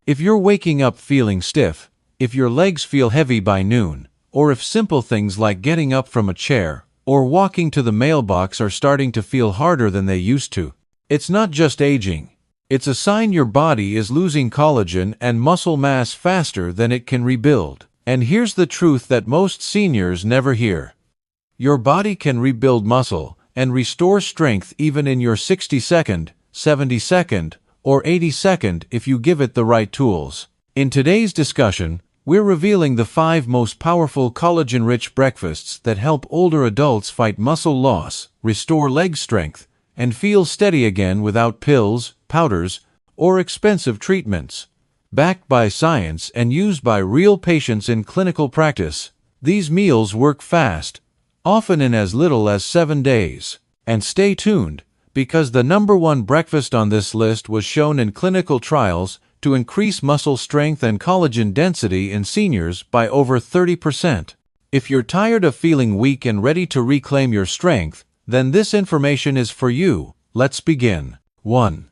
If you're waking up feeling stiff, if your legs feel heavy by noon, or if simple things like getting up from a chair or walking to the mailbox are starting to feel harder than they used to, it's not just aging. It's a sign your body is losing collagen and muscle mass faster than it can rebuild. And here's the truth that most seniors never hear. Your body can rebuild muscle and restore strength even in your 62nd, 72nd, or 82nd if you give it the right tools. In today's discussion, we're revealing the 5 most powerful collagen-rich breakfasts that help older adults fight muscle loss, restore leg strength, and feel steady again without pills, powders, or expensive treatments. Backed by science and used by real patients in clinical practice, these meals work fast, often in as little as 7 days. And stay tuned, because the #1 breakfast on this list was shown in clinical trials to increase muscle strength and collagen density in seniors by over 30%. If you're tired of feeling weak and ready to reclaim your strength, then this information is for you. Let's begin. 1.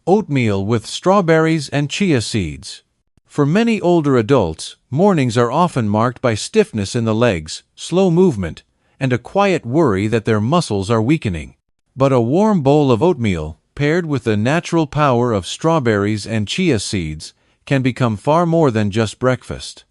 Oatmeal with strawberries and chia seeds. For many older adults, mornings are often marked by stiffness in the legs, slow movement, and a quiet worry that their muscles are weakening. But a warm bowl of oatmeal, paired with the natural power of strawberries and chia seeds, can become far more than just breakfast.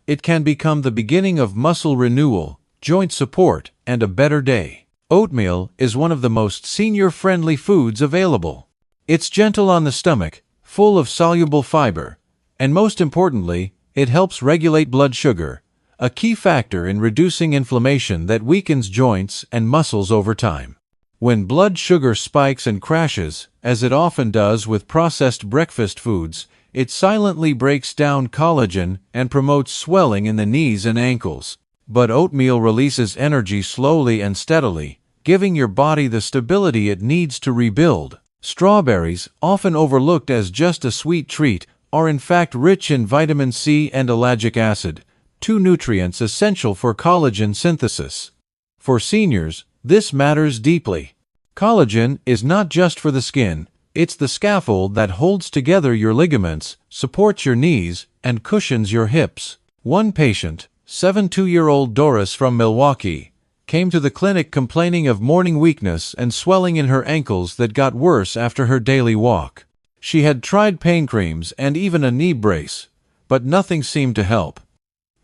It can become the beginning of muscle renewal, joint support, and a better day. Oatmeal is one of the most senior-friendly foods available. It's gentle on the stomach, full of soluble fiber, and most importantly, it helps regulate blood sugar, a key factor in reducing inflammation that weakens joints and muscles over time. When blood sugar spikes and crashes, as it often does with processed breakfast foods, it silently breaks down collagen and promotes swelling in the knees and ankles. But oatmeal releases energy slowly and steadily, giving your body the stability it needs to rebuild. Strawberries, often overlooked as just a sweet treat, are in fact rich in vitamin C and ellagic acid, 2 nutrients essential for collagen synthesis. For seniors, this matters deeply. Collagen is not just for the skin, it's the scaffold that holds together your ligaments, supports your knees, and cushions your hips. One patient, 72-year-old Doris from Milwaukee, came to the clinic complaining of morning weakness and swelling in her ankles that got worse after her daily walk. She had tried pain creams and even a knee brace, but nothing seemed to help.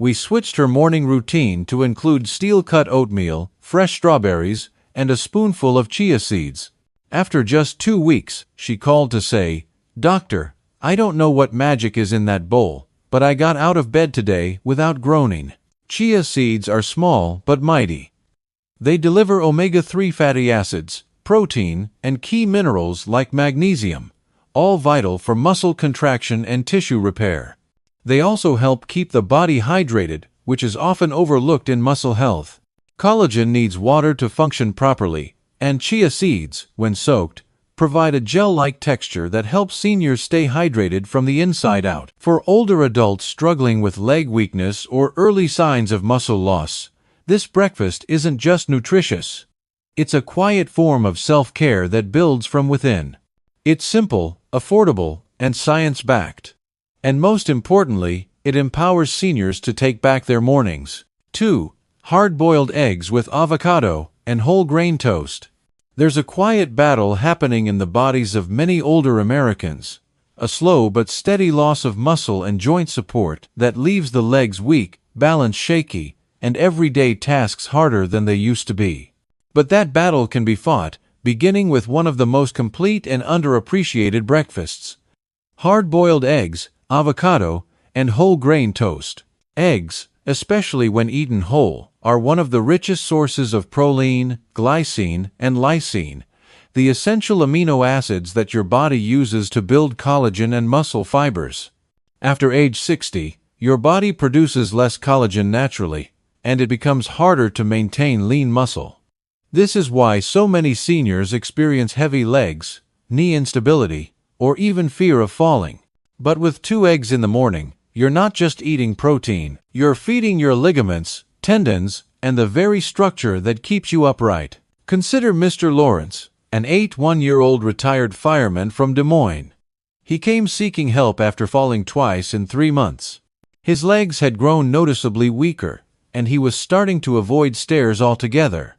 We switched her morning routine to include steel-cut oatmeal, fresh strawberries, and a spoonful of chia seeds. After just 2 weeks, she called to say, "Doctor, I don't know what magic is in that bowl, but I got out of bed today without groaning." Chia seeds are small but mighty. They deliver omega-3 fatty acids, protein, and key minerals like magnesium, all vital for muscle contraction and tissue repair. They also help keep the body hydrated, which is often overlooked in muscle health. Collagen needs water to function properly, and chia seeds, when soaked, provide a gel-like texture that helps seniors stay hydrated from the inside out. For older adults struggling with leg weakness or early signs of muscle loss, this breakfast isn't just nutritious. It's a quiet form of self-care that builds from within. It's simple, affordable, and science-backed. And most importantly, it empowers seniors to take back their mornings. 2. Hard-boiled eggs with avocado and whole grain toast. There's a quiet battle happening in the bodies of many older Americans, a slow but steady loss of muscle and joint support that leaves the legs weak, balance shaky, and everyday tasks harder than they used to be. But that battle can be fought, beginning with one of the most complete and underappreciated breakfasts: hard-boiled eggs, avocado, and whole grain toast. Eggs, especially when eaten whole, are one of the richest sources of proline, glycine, and lysine, the essential amino acids that your body uses to build collagen and muscle fibers. After age 60, your body produces less collagen naturally, and it becomes harder to maintain lean muscle. This is why so many seniors experience heavy legs, knee instability, or even fear of falling. But with 2 eggs in the morning, you're not just eating protein, you're feeding your ligaments, tendons, and the very structure that keeps you upright. Consider Mr. Lawrence, an 81-year-old retired fireman from Des Moines. He came seeking help after falling twice in 3 months. His legs had grown noticeably weaker, and he was starting to avoid stairs altogether.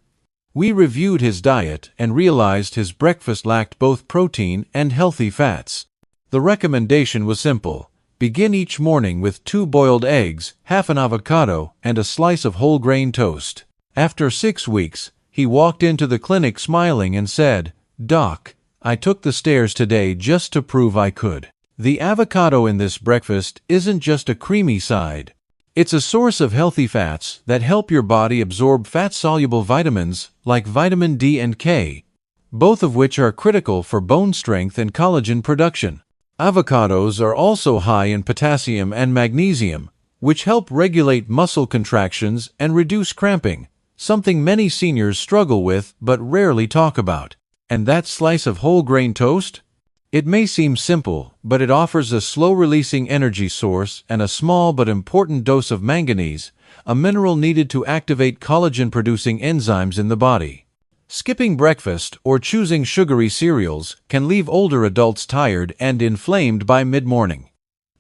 We reviewed his diet and realized his breakfast lacked both protein and healthy fats. The recommendation was simple: begin each morning with 2 boiled eggs, half an avocado, and a slice of whole grain toast. After 6 weeks, he walked into the clinic smiling and said, "Doc, I took the stairs today just to prove I could." The avocado in this breakfast isn't just a creamy side. It's a source of healthy fats that help your body absorb fat-soluble vitamins like vitamin D and K, both of which are critical for bone strength and collagen production. Avocados are also high in potassium and magnesium, which help regulate muscle contractions and reduce cramping, something many seniors struggle with but rarely talk about. And that slice of whole grain toast? It may seem simple, but it offers a slow-releasing energy source and a small but important dose of manganese, a mineral needed to activate collagen-producing enzymes in the body. Skipping breakfast or choosing sugary cereals can leave older adults tired and inflamed by mid-morning.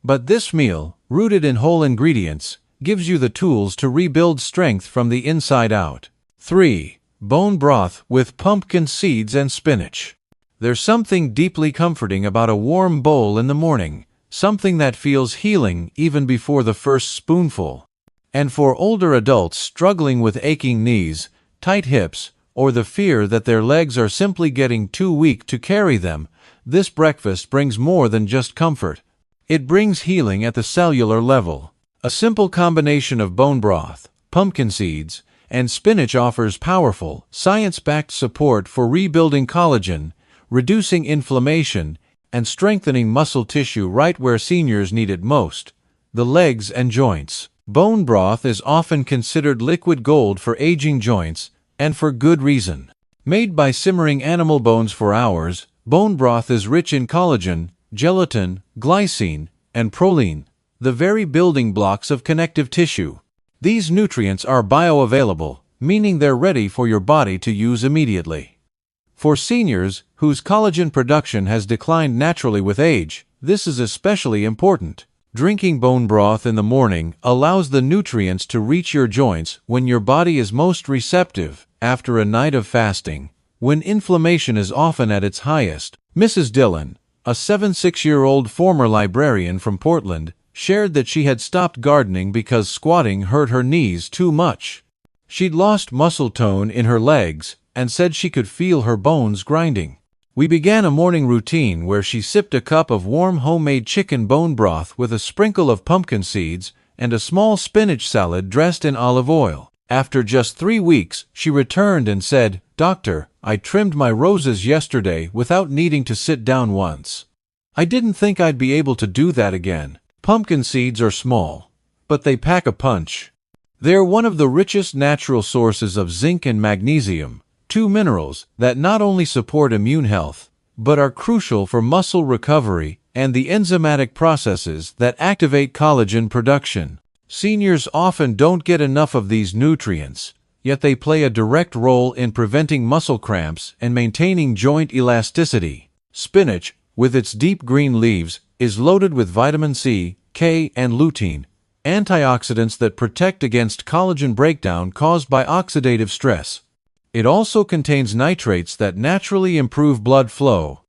But this meal, rooted in whole ingredients, gives you the tools to rebuild strength from the inside out. 3. Bone broth with pumpkin seeds and spinach. There's something deeply comforting about a warm bowl in the morning, something that feels healing even before the first spoonful. And for older adults struggling with aching knees, tight hips, or the fear that their legs are simply getting too weak to carry them, this breakfast brings more than just comfort. It brings healing at the cellular level. A simple combination of bone broth, pumpkin seeds, and spinach offers powerful, science-backed support for rebuilding collagen, reducing inflammation, and strengthening muscle tissue right where seniors need it most: the legs and joints. Bone broth is often considered liquid gold for aging joints, and for good reason. Made by simmering animal bones for hours, bone broth is rich in collagen, gelatin, glycine, and proline, the very building blocks of connective tissue. These nutrients are bioavailable, meaning they're ready for your body to use immediately. For seniors whose collagen production has declined naturally with age, this is especially important. Drinking bone broth in the morning allows the nutrients to reach your joints when your body is most receptive after a night of fasting, when inflammation is often at its highest. Mrs. Dillon, a 76-year-old former librarian from Portland, shared that she had stopped gardening because squatting hurt her knees too much. She'd lost muscle tone in her legs and said she could feel her bones grinding. We began a morning routine where she sipped a cup of warm homemade chicken bone broth with a sprinkle of pumpkin seeds and a small spinach salad dressed in olive oil. After just 3 weeks, she returned and said, "Doctor, I trimmed my roses yesterday without needing to sit down once. I didn't think I'd be able to do that again." Pumpkin seeds are small, but they pack a punch. They're one of the richest natural sources of zinc and magnesium, 2 minerals that not only support immune health, but are crucial for muscle recovery and the enzymatic processes that activate collagen production. Seniors often don't get enough of these nutrients, yet they play a direct role in preventing muscle cramps and maintaining joint elasticity. Spinach, with its deep green leaves, is loaded with vitamin C, K, and lutein, antioxidants that protect against collagen breakdown caused by oxidative stress. It also contains nitrates that naturally improve blood flow,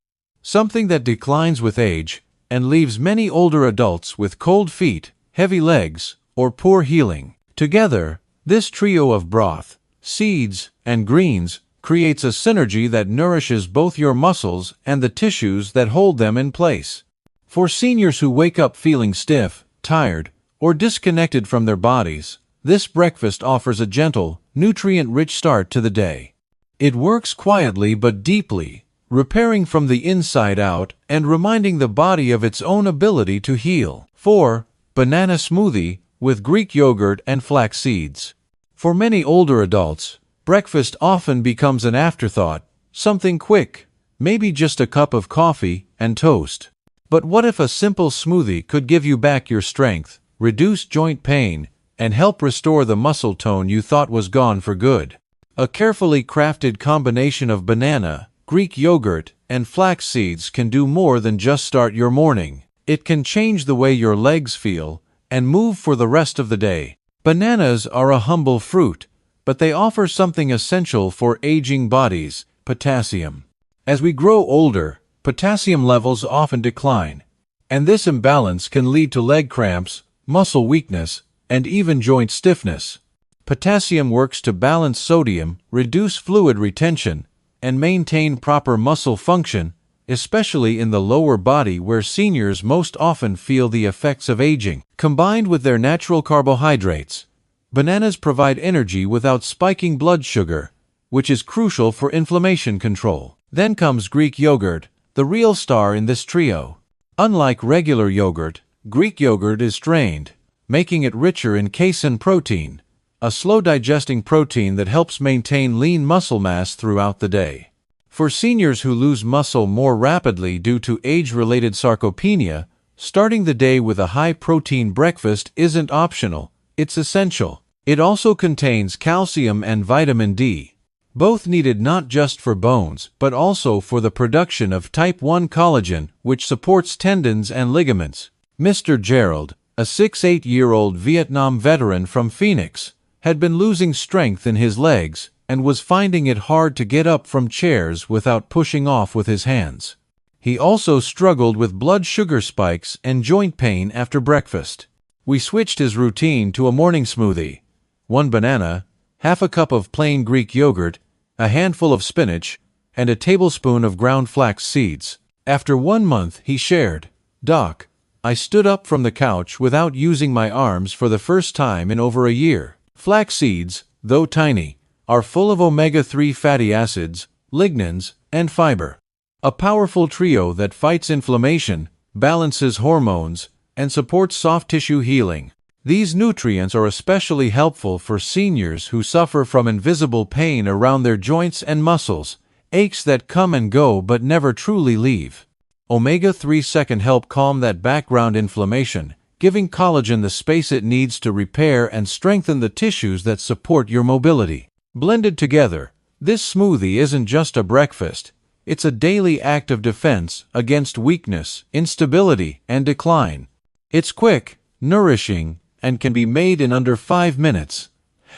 something that declines with age and leaves many older adults with cold feet, heavy legs, or poor healing. Together, this trio of broth, seeds, and greens creates a synergy that nourishes both your muscles and the tissues that hold them in place. For seniors who wake up feeling stiff, tired, or disconnected from their bodies, this breakfast offers a gentle, nutrient-rich start to the day. It works quietly but deeply, repairing from the inside out and reminding the body of its own ability to heal. 4. Banana smoothie with Greek yogurt and flax seeds. For many older adults, breakfast often becomes an afterthought, something quick, maybe just a cup of coffee and toast. But what if a simple smoothie could give you back your strength, reduce joint pain, and help restore the muscle tone you thought was gone for good? A carefully crafted combination of banana, Greek yogurt, and flax seeds can do more than just start your morning. It can change the way your legs feel and move for the rest of the day. Bananas are a humble fruit, but they offer something essential for aging bodies: potassium. As we grow older, potassium levels often decline, and this imbalance can lead to leg cramps, muscle weakness, and even joint stiffness. Potassium works to balance sodium, reduce fluid retention, and maintain proper muscle function, especially in the lower body where seniors most often feel the effects of aging. Combined with their natural carbohydrates, bananas provide energy without spiking blood sugar, which is crucial for inflammation control. Then comes Greek yogurt, the real star in this trio. Unlike regular yogurt, Greek yogurt is strained, making it richer in casein protein, a slow-digesting protein that helps maintain lean muscle mass throughout the day. For seniors who lose muscle more rapidly due to age-related sarcopenia, starting the day with a high-protein breakfast isn't optional, it's essential. It also contains calcium and vitamin D, both needed not just for bones, but also for the production of type 1 collagen, which supports tendons and ligaments. Mr. Gerald, a 68-year-old Vietnam veteran from Phoenix, had been losing strength in his legs and was finding it hard to get up from chairs without pushing off with his hands. He also struggled with blood sugar spikes and joint pain after breakfast. We switched his routine to a morning smoothie: 1 banana, half a cup of plain Greek yogurt, a handful of spinach, and a tablespoon of ground flax seeds. After 1 month, he shared, "Doc, I stood up from the couch without using my arms for the first time in over a year." Flax seeds, though tiny, are full of omega-3 fatty acids, lignans, and fiber, a powerful trio that fights inflammation, balances hormones, and supports soft tissue healing. These nutrients are especially helpful for seniors who suffer from invisible pain around their joints and muscles, aches that come and go but never truly leave. Omega-3 can help calm that background inflammation, giving collagen the space it needs to repair and strengthen the tissues that support your mobility. Blended together, this smoothie isn't just a breakfast, it's a daily act of defense against weakness, instability, and decline. It's quick, nourishing, and can be made in under 5 minutes.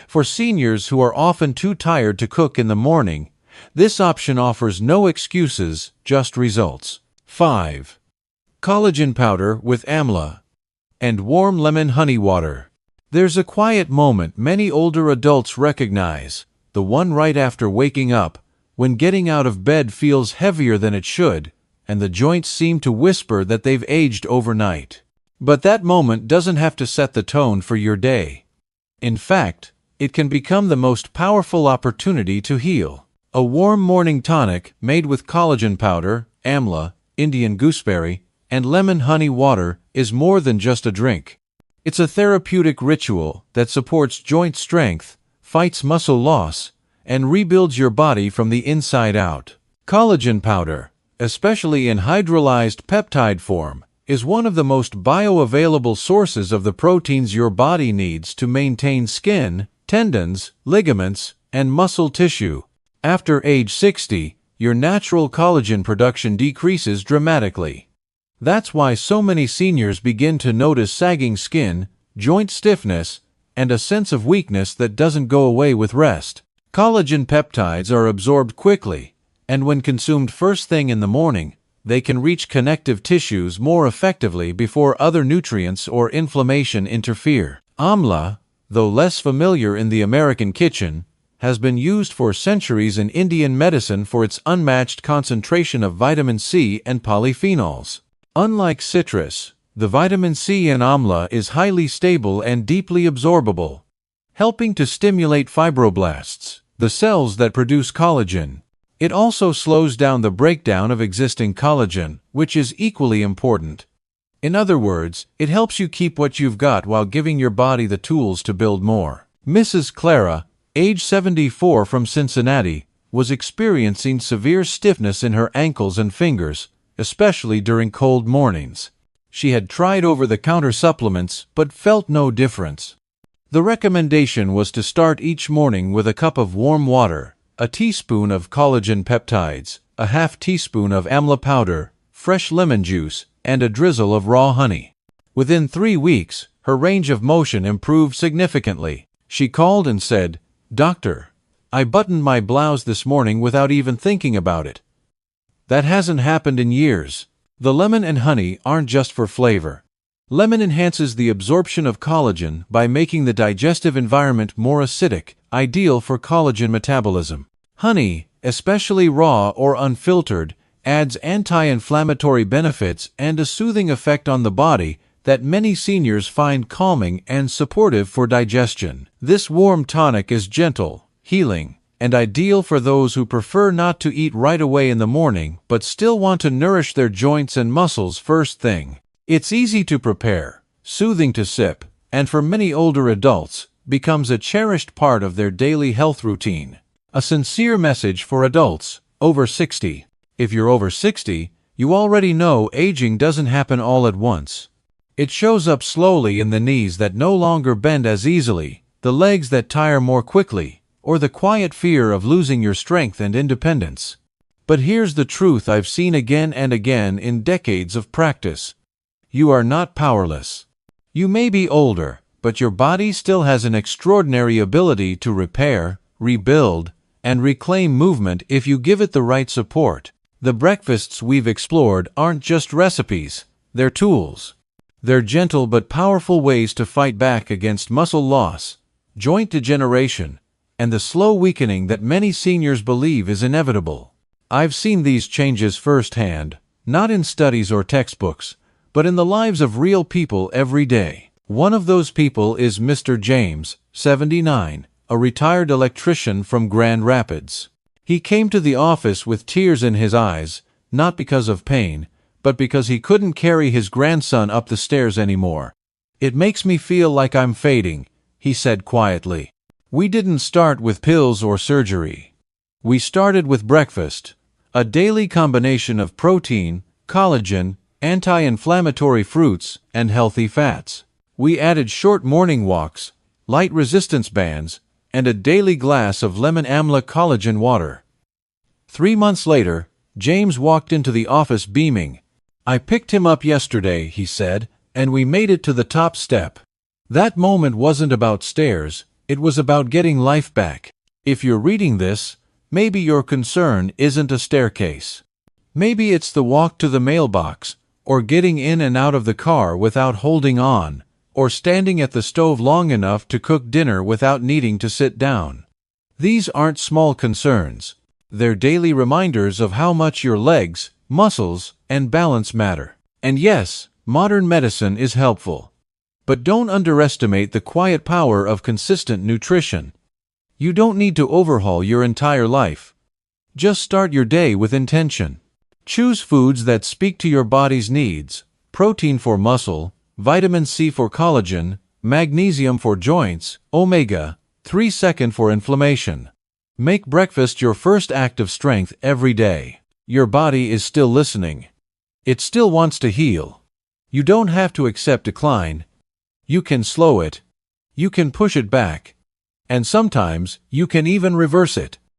For seniors who are often too tired to cook in the morning, this option offers no excuses, just results. 5. Collagen powder with amla and warm lemon honey water. There's a quiet moment many older adults recognize, the one right after waking up, when getting out of bed feels heavier than it should, and the joints seem to whisper that they've aged overnight. But that moment doesn't have to set the tone for your day. In fact, it can become the most powerful opportunity to heal. A warm morning tonic made with collagen powder, amla, Indian gooseberry, and lemon honey water is more than just a drink. It's a therapeutic ritual that supports joint strength, fights muscle loss, and rebuilds your body from the inside out. Collagen powder, especially in hydrolyzed peptide form, is one of the most bioavailable sources of the proteins your body needs to maintain skin, tendons, ligaments, and muscle tissue. After age 60, your natural collagen production decreases dramatically. That's why so many seniors begin to notice sagging skin, joint stiffness, and a sense of weakness that doesn't go away with rest. Collagen peptides are absorbed quickly, and when consumed first thing in the morning, they can reach connective tissues more effectively before other nutrients or inflammation interfere. Amla, though less familiar in the American kitchen, has been used for centuries in Indian medicine for its unmatched concentration of vitamin C and polyphenols. Unlike citrus, the vitamin C in amla is highly stable and deeply absorbable, helping to stimulate fibroblasts, the cells that produce collagen. It also slows down the breakdown of existing collagen, which is equally important. In other words, it helps you keep what you've got while giving your body the tools to build more. Mrs. Clara, age 74 from Cincinnati, was experiencing severe stiffness in her ankles and fingers, especially during cold mornings. She had tried over-the-counter supplements but felt no difference. The recommendation was to start each morning with a cup of warm water, a teaspoon of collagen peptides, a half teaspoon of amla powder, fresh lemon juice, and a drizzle of raw honey. Within 3 weeks, her range of motion improved significantly. She called and said, "Doctor, I buttoned my blouse this morning without even thinking about it. That hasn't happened in years." The lemon and honey aren't just for flavor. Lemon enhances the absorption of collagen by making the digestive environment more acidic, ideal for collagen metabolism. Honey, especially raw or unfiltered, adds anti-inflammatory benefits and a soothing effect on the body that many seniors find calming and supportive for digestion. This warm tonic is gentle, healing, and ideal for those who prefer not to eat right away in the morning but still want to nourish their joints and muscles first thing. It's easy to prepare, soothing to sip, and for many older adults, becomes a cherished part of their daily health routine. A sincere message for adults over 60. If you're over 60, you already know aging doesn't happen all at once. It shows up slowly in the knees that no longer bend as easily, the legs that tire more quickly, or the quiet fear of losing your strength and independence. But here's the truth I've seen again and again in decades of practice. You are not powerless. You may be older, but your body still has an extraordinary ability to repair, rebuild, and reclaim movement if you give it the right support. The breakfasts we've explored aren't just recipes, they're tools. They're gentle but powerful ways to fight back against muscle loss, joint degeneration, and the slow weakening that many seniors believe is inevitable. I've seen these changes firsthand, not in studies or textbooks, but in the lives of real people every day. One of those people is Mr. James, 79, a retired electrician from Grand Rapids. He came to the office with tears in his eyes, not because of pain, but because he couldn't carry his grandson up the stairs anymore. "It makes me feel like I'm fading," he said quietly. We didn't start with pills or surgery. We started with breakfast, a daily combination of protein, collagen, anti-inflammatory fruits, and healthy fats. We added short morning walks, light resistance bands, and a daily glass of lemon amla collagen water. 3 months later, James walked into the office beaming. "I picked him up yesterday," he said, "and we made it to the top step." That moment wasn't about stairs, it was about getting life back. If you're reading this, maybe your concern isn't a staircase. Maybe it's the walk to the mailbox, or getting in and out of the car without holding on, or standing at the stove long enough to cook dinner without needing to sit down. These aren't small concerns. They're daily reminders of how much your legs, muscles, and balance matter. And yes, modern medicine is helpful. But don't underestimate the quiet power of consistent nutrition. You don't need to overhaul your entire life. Just start your day with intention. Choose foods that speak to your body's needs: protein for muscle, vitamin C for collagen, magnesium for joints, omega-3 for inflammation. Make breakfast your first act of strength every day. Your body is still listening. It still wants to heal. You don't have to accept decline. You can slow it. You can push it back. And sometimes, you can even reverse it.